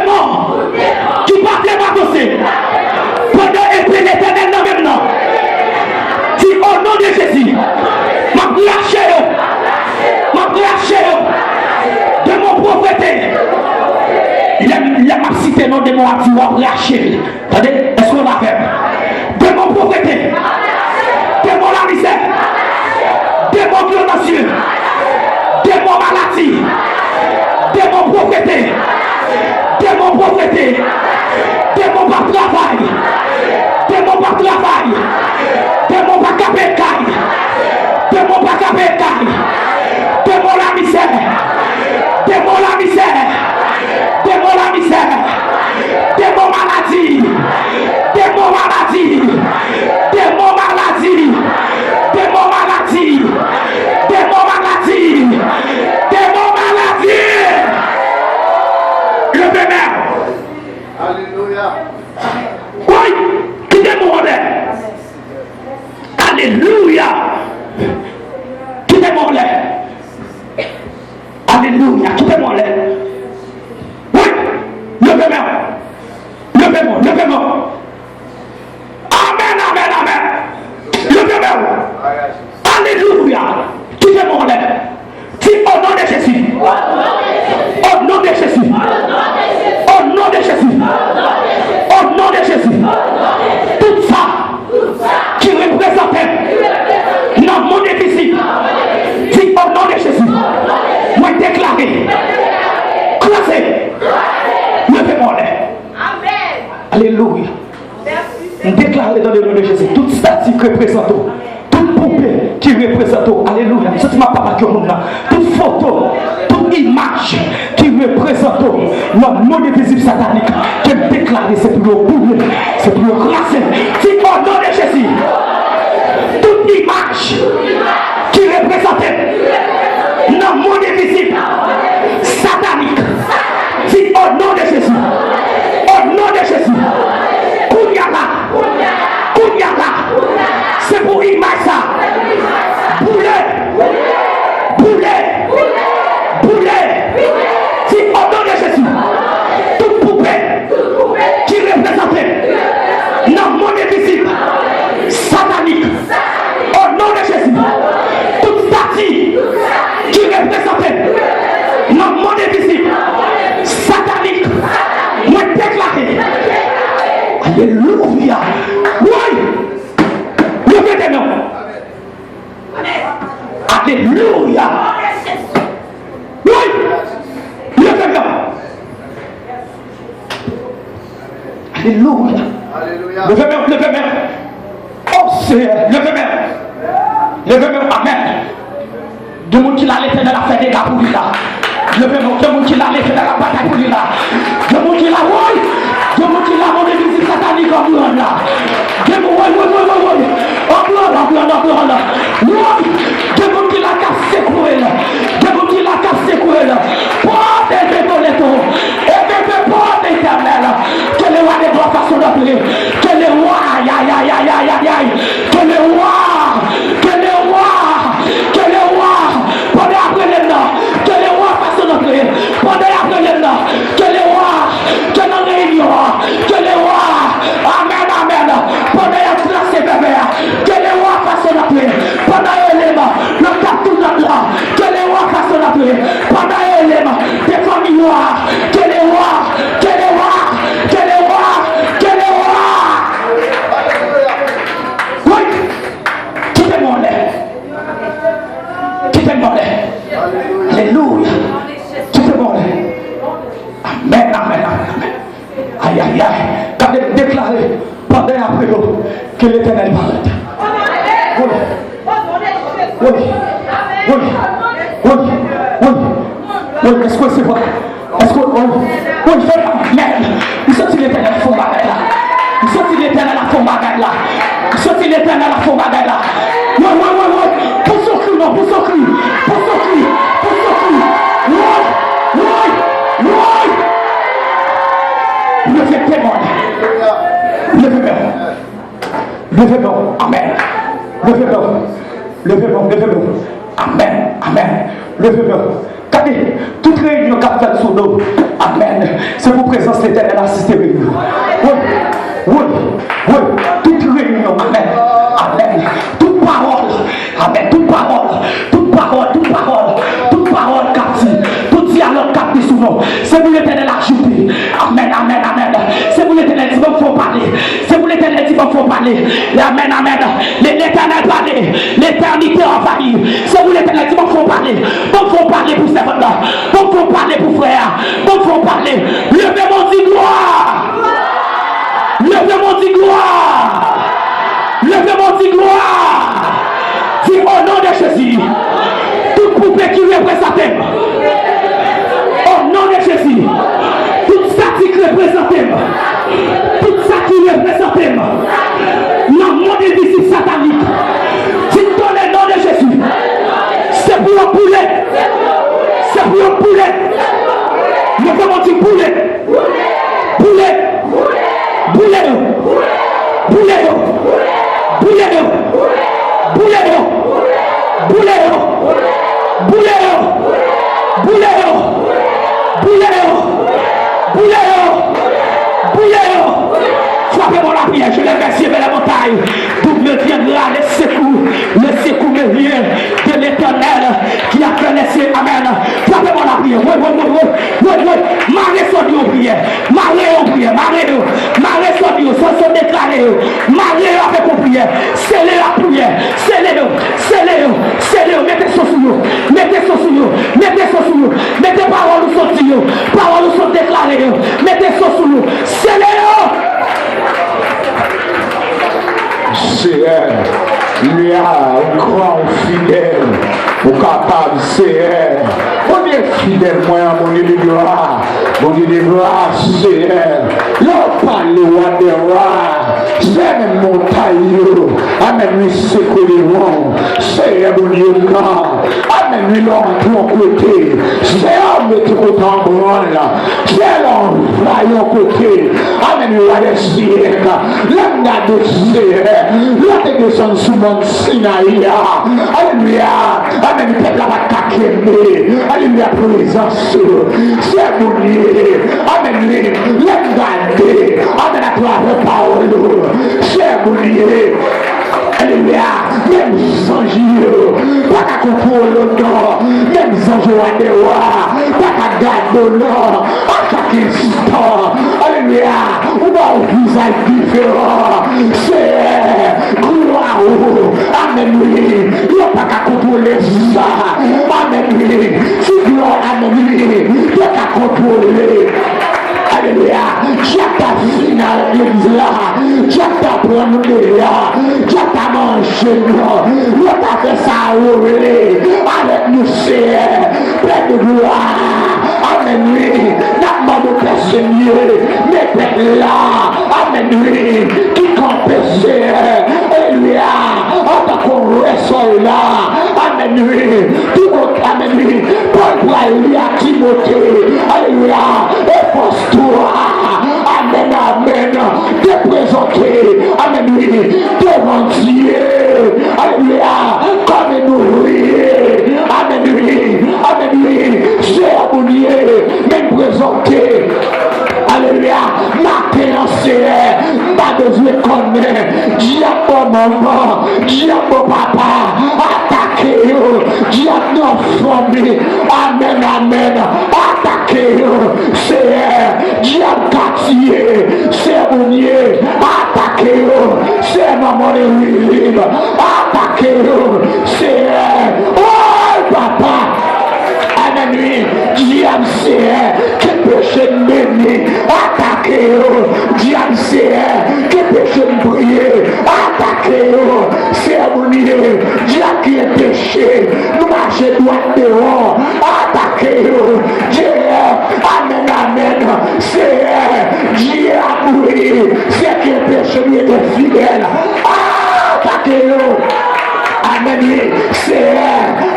démon qui partait m'adosser. Pendant épée l'éternel dans même nom. Si au nom de Jésus, m'a lâché, de mon prophète. Il a cité non de mon à dire lâcher. Attendez, est-ce qu'on l'a fait? De mon prophète, de mon la misère, de mon glorieux, de mon maladie, de mon prophète, de mon prophète, de mon pas travail, de mon pas travail, de mon pas capécaille, de mon pas capécaille, de mon la misère, de mon la misère, de mon la misère, de mon maladie, de mon maladie, de mon maladie, de mon maladie, de mon maladie, de mon maladie. Le bénin. Alléluia. Oui, qui demande. Alléluia. Qui demande. Alléluia. Qui demande. Oui, le bénin. Le bénin, le bénin. Amen, amen, amen. Le bénin. Alléluia. Qui demande. Qui au nom de Jésus. Au nom de Jésus. Au nom de Jésus. Au nom de Jésus. Tout ça qui représentait dans mon déficit. Dit au nom de Jésus. Moi déclaré. Classé. Levez-moi. Amen. Alléluia. Déclaré dans le nom de Jésus. Toute statue qui représente. Toute poupée qui représente. Alléluia. C'est ma papa qui est au monde là. Toute photo. Toute image qui représente le monde visible satanique. Qui est déclaré. C'est pour le bouler. C'est pour le classer. C'est au nom de Jésus. Toute image qui représentait le monde visible satanique. C'est au nom de Jésus. Au nom de Jésus. Kounyala. C'est pour image ça. Bouler. C'est au nom de Jésus. Toute poupée qui représentait le monde invisible satanique. Au nom de Jésus. Toute statue qui représentait le monde invisible satanique. Moi déclaré. Alléluia. Oui. Levez des mains. Alléluia. Oui. Levez des mains. Alléluia. Levez des mains. Oh Seigneur. Levez des mains. Levez des mains. Amen. De monde qui l'a l'éternel a fait des gars pour lui là. Levez des mains. De monde qui l'a l'éternel a bataille pour lui là. De monde qui l'a oui. De monde qui l'a mon église satanique en blanc là. De monde oui. En blanc là. Oui. De monde qui l'a cassé pour elle. De monde qui l'a cassé pour elle. Porte et bétonneton. Et bébé porte éternel. Que le roi des droits façon d'appeler. Que le roi. Aïe. Que le roi. Pendant après les noms. Que le roi façon d'appeler. Pendant après les noms. Que le roi. Que la réunion. Que le roi. Amen. Pendant la classe bébé. Que le roi façon d'appeler. Pendant l'élément. Le captou de là. Que le roi façon d'appeler. Pendant l'élément. Des familles noires. Que le roi. Oui. Qui est mon lait? Alléluia. Qui est mon lait? Amen. Aïe. Quand il déclaré pendant après que l'Éternel parle. Oui, est-ce que c'est vrai? Est-ce que oui, fait merde. Vous sortez l'Éternel à fond bagaille là. Vous sortez l'Éternel à fond bagaille là. Vous sortez l'Éternel à fond bagaille là. Oui. Pour son cri. Levez-vous. Amen. Levez-vous. Amen. Levez-vous. Toute réunion qui a fait sous nous. Amen. C'est pour présence éternelle assistée. Oui. Toute réunion, amen. Amen. Toute parole, amen. Toute parole captive, tout dialogue captif sous nous. C'est pour l'éternel ajouter. Amen. C'est pour l'éternel dit qu'il faut parler. C'est pour l'éternel dit qu'il faut parler. Amen. L'éternel parler. L'éternité envahie. C'est pour l'éternel dit qu'il faut parler. Donc il faut parler pour ces là. Donc il faut parler pour frère. Donc il faut parler. Levez mon dit gloire. Levez mon dit gloire. Levez mon dit gloire. Dis au nom de Jésus. Toute poupée qui représente. Au nom de Jésus. Toute statique représentée. Tout ça qui représente. Le monde invisible satanique. Dis dans le nom de Jésus. C'est pour un poulet. C'est pour un poulet. Levez mon dit poulet. Poulet. Frappez-moi la prière, je l'ai versé vers la montagne. D'où me viendra le secours me vient de l'éternel qui a fait les cieux. Amen. Frappez-moi la prière. Oui. Marrez son Dieu prière. Marrez son Dieu, soit déclaré. Marrez avec vos prières. Scellez la prière. Scellez-le. Mettez ça sur nous. Mettez paroles sur Dieu. Paroles sont déclarées. Mettez ça sur nous. Scellez-le. C'est elle, lui a un grand fidèle, pour capable, c'est elle. On est fidèle, moi, mon Dieu de gloire, c'est elle. L'on parle le roi des rois, c'est une montagne, amen, lui, c'est que les rois, c'est mon Dieu, amen, lui, l'on ton côté, c'est l'homme qui est en branle, c'est l'homme vaillant côté, amen, lui, la siècle, l'homme n'a de siècle. La descend sous mon Sinaï. Alléluia. Amen. Le peuple va t'accueillir. Alléluia. Présence. C'est mon Dieu. Amen. L'engagé. Amen. À toi, parole. C'est mon Dieu. Alléluia. Même Sanjio. Pas qu'à contrôler le nord. Même Sanjio à Dewa. Pas qu'à garder le nord. À chaque instant. Alléluia. On va au visage différent. C'est gloire. Amen. Il n'y a pas qu'à contrôler ça. Amen. C'est gloire. Amen. Il n'y a qu'à contrôler. Alléluia. J'attends ta finale là. J'attends prendre là. J'attends manger là. J'attends fait ça avec nous c'est plein de gloire. Amen. N'a pas de personne mais peut-être là. Amen. Qui compte Alléluia. En tant qu'on ressort là. Amen. Tout le monde. Amen. Paul pour aller à Timothée. Alléluia. Et force-toi. Amen. De présenter. Amen. Devant Dieu. Alléluia. Comme nous prier. Amen. C'est abonné. Même présenter. Alléluia. Matin en CR. Pas besoin de connaître. Diable maman. Diable papa. Attaquez-vous. Diable famille. Amen. Attaquez-vous. C'est diable quartier. C'est abonné. Attaquez-vous. C'est maman de libre. Attaquez-vous. C'est oh papa. Amen. Diable c'est que péché béni. Attaquez-vous. Diable c'est que péché prier. Attaquez-vous. C'est abonné. Diable qui est péché. Nous marchons droit dehors. Attaquez-vous. Dieu. Amen. C'est diable. C'est que péché lui est fidèle. Attaquez-vous. Amen. C'est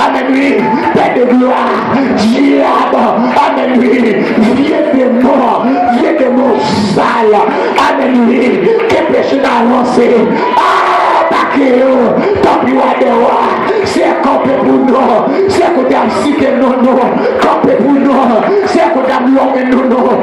Amen. Père de gloire. Diable. Amen. Viens de mort sale. Amen. Que péché d'avancé. Attaquez-vous. Tant pis à des rois. C'est campé pour nous. C'est côté à citer nos noms. Campé pour nous. C'est côté à l'homme et nos noms.